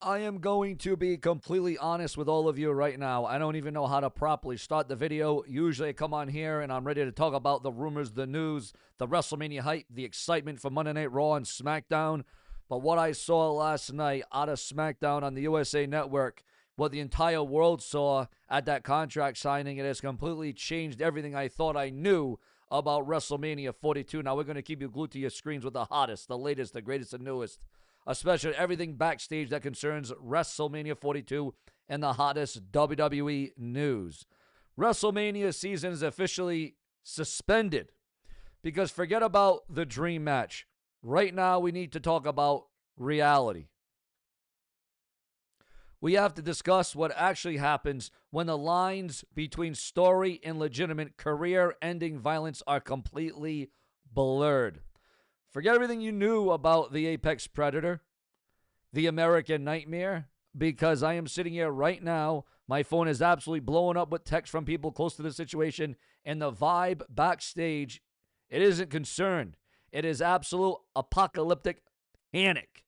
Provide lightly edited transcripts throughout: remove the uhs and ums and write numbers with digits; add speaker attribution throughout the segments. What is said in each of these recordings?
Speaker 1: I am going to be completely honest with all of you right now. I don't even know how to properly start the video. Usually I come on here and I'm ready to talk about the rumors, the news, the WrestleMania hype, the excitement for Monday Night Raw and SmackDown. But what I saw last night out of SmackDown on the USA Network, what the entire world saw at that contract signing, it has completely changed everything I thought I knew about WrestleMania 42. Now we're going to keep you glued to your screens with the hottest, the latest, the greatest, and newest, especially everything backstage that concerns WrestleMania 42 and the hottest WWE news. WrestleMania season is officially suspended because forget about the dream match. Right now, we need to talk about reality. We have to discuss what actually happens when the lines between story and legitimate career-ending violence are completely blurred. Forget everything you knew about the apex predator, the American nightmare, because I am sitting here right now. My phone is absolutely blowing up with texts from people close to the situation, and the vibe backstage, it isn't concerned. It is absolute apocalyptic panic.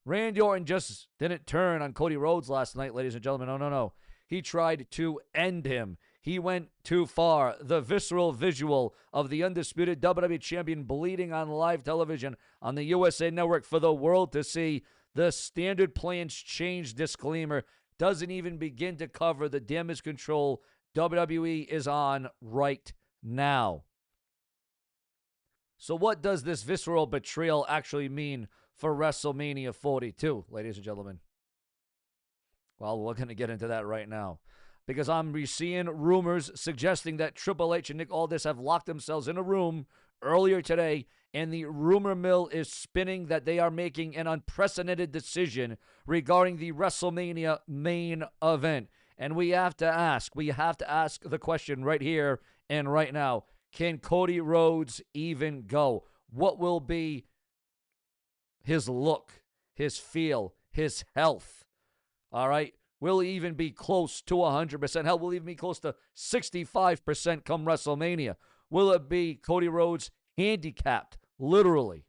Speaker 1: Randy Orton just didn't turn on Cody Rhodes last night, ladies and gentlemen. No. He tried to end him. He went too far. The visceral visual of the undisputed WWE Champion bleeding on live television on the USA Network for the world to see. The standard plans change disclaimer doesn't even begin to cover the damage control WWE is on right now. So what does this visceral betrayal actually mean for WrestleMania 42, ladies and gentlemen? Well, we're going to get into that right now, because I'm seeing rumors suggesting that Triple H and Nick Aldis have locked themselves in a room earlier today, and the rumor mill is spinning that they are making an unprecedented decision regarding the WrestleMania main event. And we have to ask the question right here and right now. Can Cody Rhodes even go? What will be his look, his feel, his health? All right. Will he even be close to 100%? Hell, will he even be close to 65% come WrestleMania? Will it be Cody Rhodes handicapped, literally?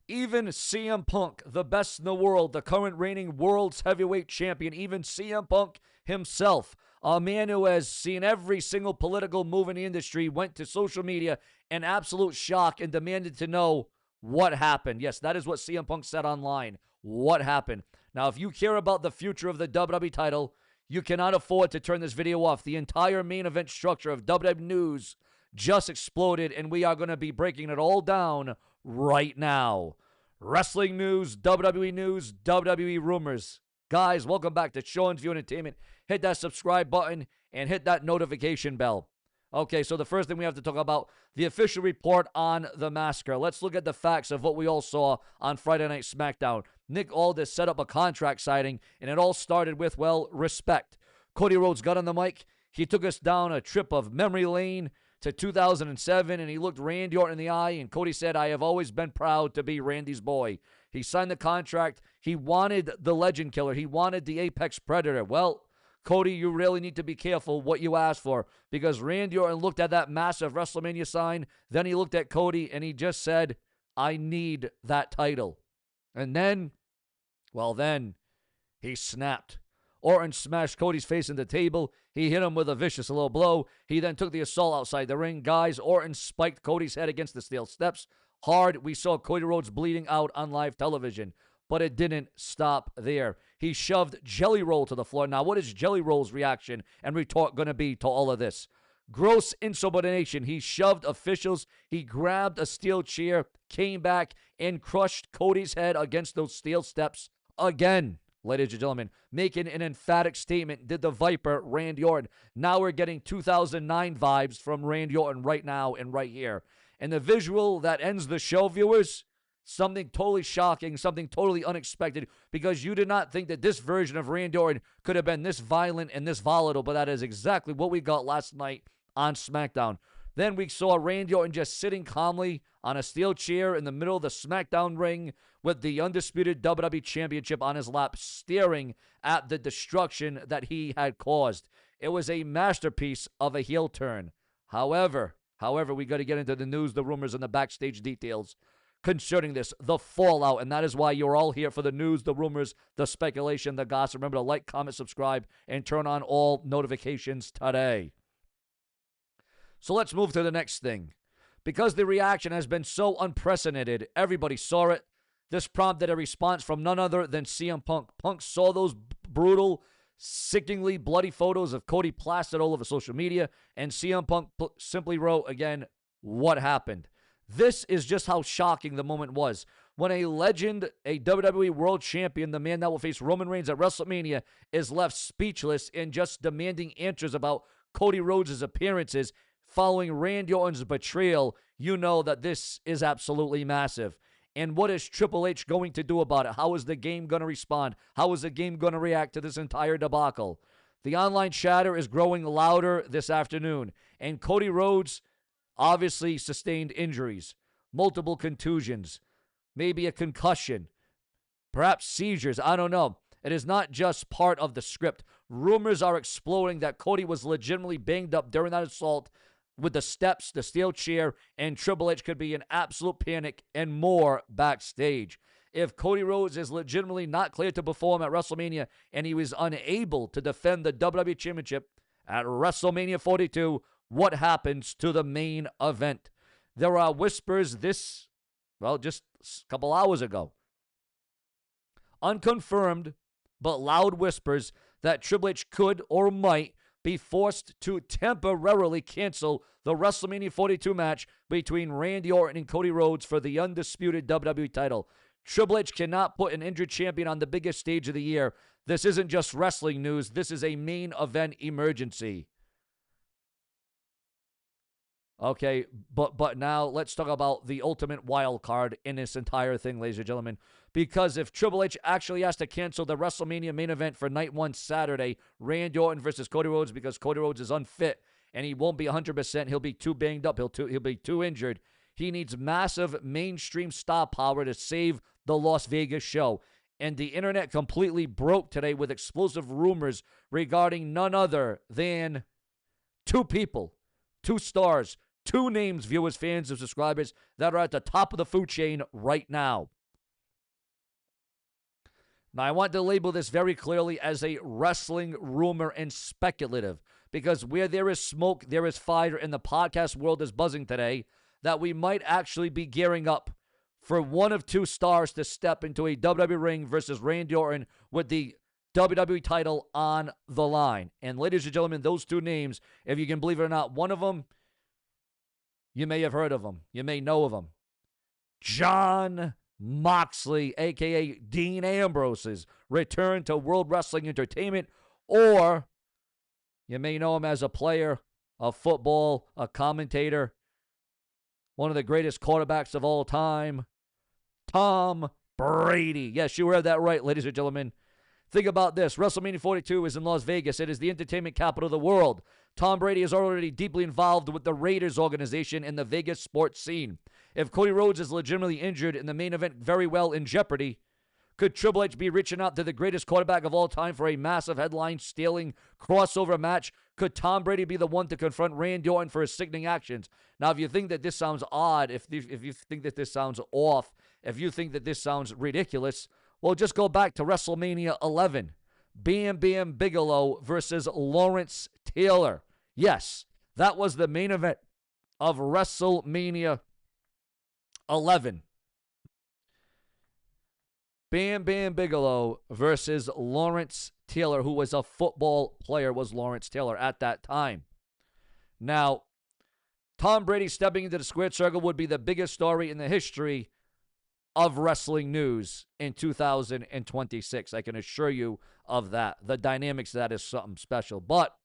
Speaker 1: Even CM Punk, the best in the world, the current reigning world's heavyweight champion, even CM Punk himself, a man who has seen every single political move in the industry, went to social media in absolute shock and demanded to know what happened. Yes, that is what CM Punk said online. What happened? Now, if you care about the future of the WWE title, you cannot afford to turn this video off. The entire main event structure of WWE News just exploded, and we are going to be breaking it all down right now. Wrestling news, WWE rumors. Guys, welcome back to SeanzViewent Entertainment. Hit that subscribe button and hit that notification bell. Okay, so the first thing we have to talk about, the official report on the massacre. Let's look at the facts of what we all saw on Friday Night SmackDown. Nick Aldis set up a contract signing, and it all started with, well, respect. Cody Rhodes got on the mic. He took us down a trip of memory lane to 2007, and he looked Randy Orton in the eye, and Cody said, I have always been proud to be Randy's boy. He signed the contract. He wanted the legend killer. He wanted the apex predator. Well, Cody, you really need to be careful what you ask for, because Randy Orton looked at that massive WrestleMania sign, then he looked at Cody, and he just said, I need that title. And then, well, then he snapped. Orton smashed Cody's face into the table. He hit him with a vicious low blow. He then took the assault outside the ring. Guys, Orton spiked Cody's head against the steel steps hard. We saw Cody Rhodes bleeding out on live television, but it didn't stop there. He shoved Jelly Roll to the floor. Now, what is Jelly Roll's reaction and retort going to be to all of this? Gross insubordination. He shoved officials. He grabbed a steel chair, came back, and crushed Cody's head against those steel steps again. Ladies and gentlemen, making an emphatic statement, did the Viper, Randy Orton. Now we're getting 2009 vibes from Randy Orton right now and right here. And the visual that ends the show, viewers, something totally shocking, something totally unexpected, because you did not think that this version of Randy Orton could have been this violent and this volatile, but that is exactly what we got last night on SmackDown. Then we saw Randy Orton just sitting calmly on a steel chair in the middle of the SmackDown ring with the undisputed WWE Championship on his lap, staring at the destruction that he had caused. It was a masterpiece of a heel turn. However, we got to get into the news, the rumors, and the backstage details. concerning this, the fallout, and that is why you're all here for the news, the rumors, the speculation, the gossip. Remember to like, comment, subscribe, and turn on all notifications today. So let's move to the next thing. Because the reaction has been so unprecedented, everybody saw it. This prompted a response from none other than CM Punk. Punk saw those brutal, sickeningly bloody photos of Cody plastered all over social media, and CM Punk simply wrote, again, what happened? This is just how shocking the moment was. When a legend, a WWE World Champion, the man that will face Roman Reigns at WrestleMania, is left speechless and just demanding answers about Cody Rhodes' appearances following Randy Orton's betrayal, you know that this is absolutely massive. And what is Triple H going to do about it? How is the game going to respond? How is the game going to react to this entire debacle? The online chatter is growing louder this afternoon, and Cody Rhodes obviously sustained injuries, multiple contusions, maybe a concussion, perhaps seizures. I don't know. It is not just part of the script. Rumors are exploding that Cody was legitimately banged up during that assault with the steps, the steel chair, and Triple H could be in absolute panic and more backstage. If Cody Rhodes is legitimately not cleared to perform at WrestleMania and he was unable to defend the WWE Championship at WrestleMania 42, what happens to the main event? There are whispers just a couple hours ago. Unconfirmed, but loud whispers that Triple H could or might be forced to temporarily cancel the WrestleMania 42 match between Randy Orton and Cody Rhodes for the undisputed WWE title. Triple H cannot put an injured champion on the biggest stage of the year. This isn't just wrestling news. This is a main event emergency. Okay, but now let's talk about the ultimate wild card in this entire thing, ladies and gentlemen. Because if Triple H actually has to cancel the WrestleMania main event for night one Saturday, Randy Orton versus Cody Rhodes, because Cody Rhodes is unfit and he won't be 100%, he'll be too banged up, he'll be too injured. He needs massive mainstream star power to save the Las Vegas show. And the internet completely broke today with explosive rumors regarding none other than two people, two stars, two names, viewers, fans, and subscribers that are at the top of the food chain right now. Now, I want to label this very clearly as a wrestling rumor and speculative, because where there is smoke, there is fire, and the podcast world is buzzing today, that we might actually be gearing up for one of two stars to step into a WWE ring versus Randy Orton with the WWE title on the line. And ladies and gentlemen, those two names, if you can believe it or not, one of them, you may have heard of him. You may know of him. Jon Moxley, a.k.a. Dean Ambrose's return to World Wrestling Entertainment, or you may know him as a player of football, a commentator, one of the greatest quarterbacks of all time, Tom Brady. Yes, you heard that right, ladies and gentlemen. Think about this. WrestleMania 42 is in Las Vegas. It is the entertainment capital of the world. Tom Brady is already deeply involved with the Raiders organization in the Vegas sports scene. If Cody Rhodes is legitimately injured in the main event, very well in jeopardy, could Triple H be reaching out to the greatest quarterback of all time for a massive headline-stealing crossover match? Could Tom Brady be the one to confront Randy Orton for his sickening actions? Now, if you think that this sounds odd, if you think that this sounds off, if you think that this sounds ridiculous, well, just go back to WrestleMania 11. Bam Bam Bigelow versus Lawrence Taylor. Yes, that was the main event of WrestleMania 11. Bam Bam Bigelow versus Lawrence Taylor, who was a football player, was Lawrence Taylor at that time. Now, Tom Brady stepping into the squared circle would be the biggest story in the history of wrestling news in 2026. I can assure you of that. The dynamics of that is something special. But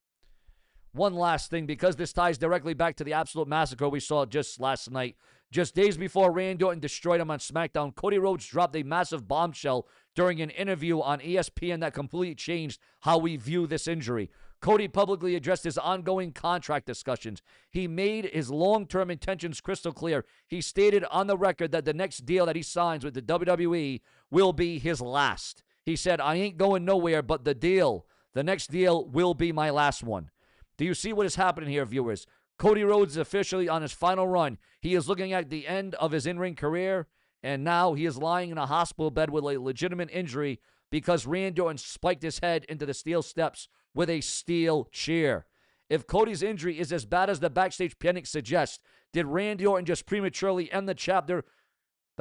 Speaker 1: one last thing, because this ties directly back to the absolute massacre we saw just last night. Just days before Randy Orton destroyed him on SmackDown, Cody Rhodes dropped a massive bombshell during an interview on ESPN that completely changed how we view this injury. Cody publicly addressed his ongoing contract discussions. He made his long-term intentions crystal clear. He stated on the record that the next deal that he signs with the WWE will be his last. He said, "I ain't going nowhere, but the next deal will be my last one." Do you see what is happening here, viewers? Cody Rhodes is officially on his final run. He is looking at the end of his in-ring career, And now he is lying in a hospital bed with a legitimate injury because Randy Orton spiked his head into the steel steps with a steel chair. If Cody's injury is as bad as the backstage panic suggests, did Randy Orton just prematurely end the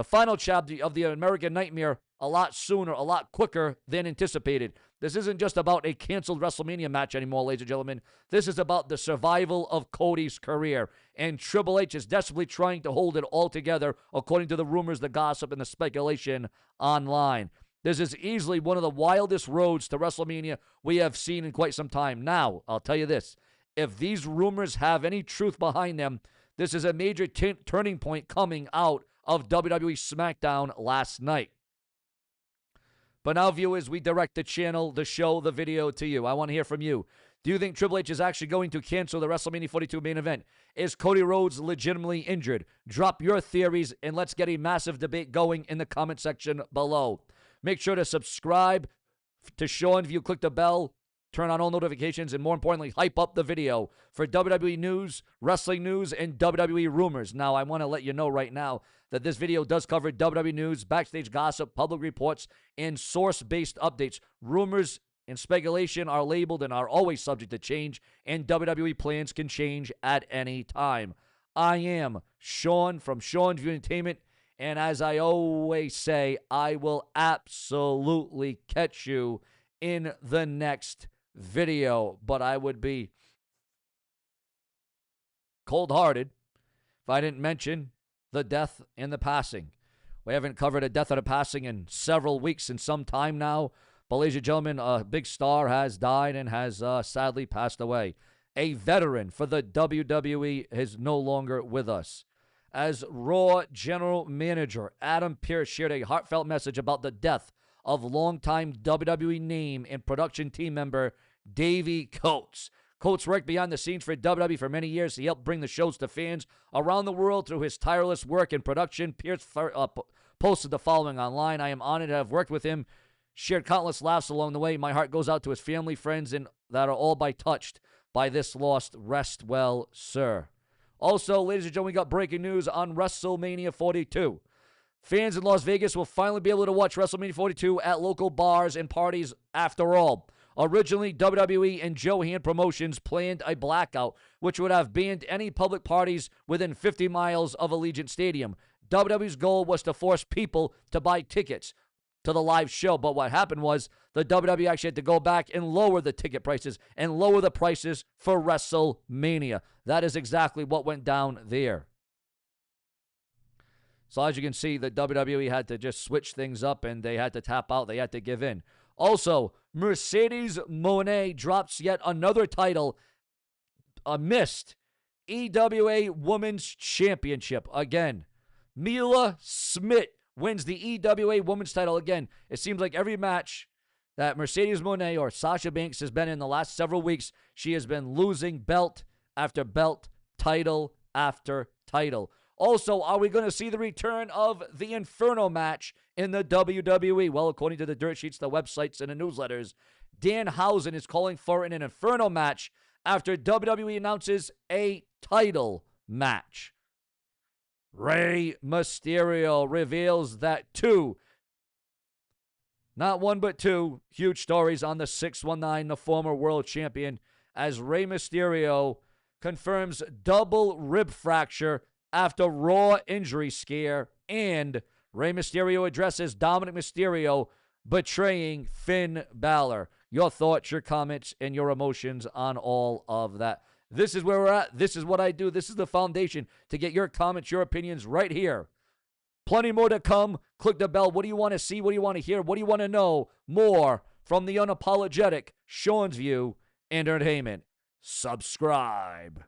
Speaker 1: final chapter of the American Nightmare, a lot sooner, a lot quicker than anticipated? This isn't just about a canceled WrestleMania match anymore, ladies and gentlemen. This is about the survival of Cody's career. And Triple H is desperately trying to hold it all together, according to the rumors, the gossip, and the speculation online. This is easily one of the wildest roads to WrestleMania we have seen in quite some time. Now, I'll tell you this. If these rumors have any truth behind them, this is a major turning point coming out of WWE SmackDown last night. But now, viewers, we direct the channel, the show, the video to you. I want to hear from you. Do you think Triple H is actually going to cancel the WrestleMania 42 main event? Is Cody Rhodes legitimately injured? Drop your theories and let's get a massive debate going in the comment section below. Make sure to subscribe to SeanzViewent. Click the bell, turn on all notifications, and more importantly, hype up the video for WWE news, wrestling news, and WWE rumors. Now, I want to let you know right now that this video does cover WWE news, backstage gossip, public reports, and source-based updates. Rumors and speculation are labeled and are always subject to change, and WWE plans can change at any time. I am Sean from SeanzViewent Entertainment, and as I always say, I will absolutely catch you in the next video. But I would be cold-hearted if I didn't mention the death and the passing. We haven't covered a death and a passing in several weeks and some time now. But ladies and gentlemen, a big star has died and has sadly passed away. A veteran for the WWE is no longer with us. As Raw General Manager Adam Pearce shared a heartfelt message about the death of longtime WWE name and production team member Davey Coates. Coates worked behind the scenes for WWE for many years. He helped bring the shows to fans around the world through his tireless work in production. Pearce posted the following online. I am honored to have worked with him, shared countless laughs along the way. My heart goes out to his family, friends, and that are all touched by this loss. Rest well, sir. Also, ladies and gentlemen, we got breaking news on WrestleMania 42. Fans in Las Vegas will finally be able to watch WrestleMania 42 at local bars and parties after all. Originally, WWE and Johan Promotions planned a blackout, which would have banned any public parties within 50 miles of Allegiant Stadium. WWE's goal was to force people to buy tickets to the live show, but what happened was the WWE actually had to go back and lower the ticket prices and lower the prices for WrestleMania. That is exactly what went down there. So as you can see, the WWE had to just switch things up and they had to tap out. They had to give in. Also, Mercedes Moné drops yet another title amidst EWA Women's Championship. Again, Mila Smith wins the EWA Women's title again. It seems like every match that Mercedes Moné or Sasha Banks has been in the last several weeks, she has been losing belt after belt, title after title. Also, are we going to see the return of the Inferno match in the WWE? Well, according to the dirt sheets, the websites, and the newsletters, Danhausen is calling for an Inferno match after WWE announces a title match. Rey Mysterio reveals that not one but two huge stories on the 619, the former world champion, as Rey Mysterio confirms double rib fracture after Raw injury scare, and Rey Mysterio addresses Dominic Mysterio betraying Finn Balor. Your thoughts, your comments, and your emotions on all of that. This is where we're at. This is what I do. This is the foundation to get your comments, your opinions right here. Plenty more to come. Click the bell. What do you want to see? What do you want to hear? What do you want to know more from the unapologetic SeanzViewent Entertainment? Subscribe.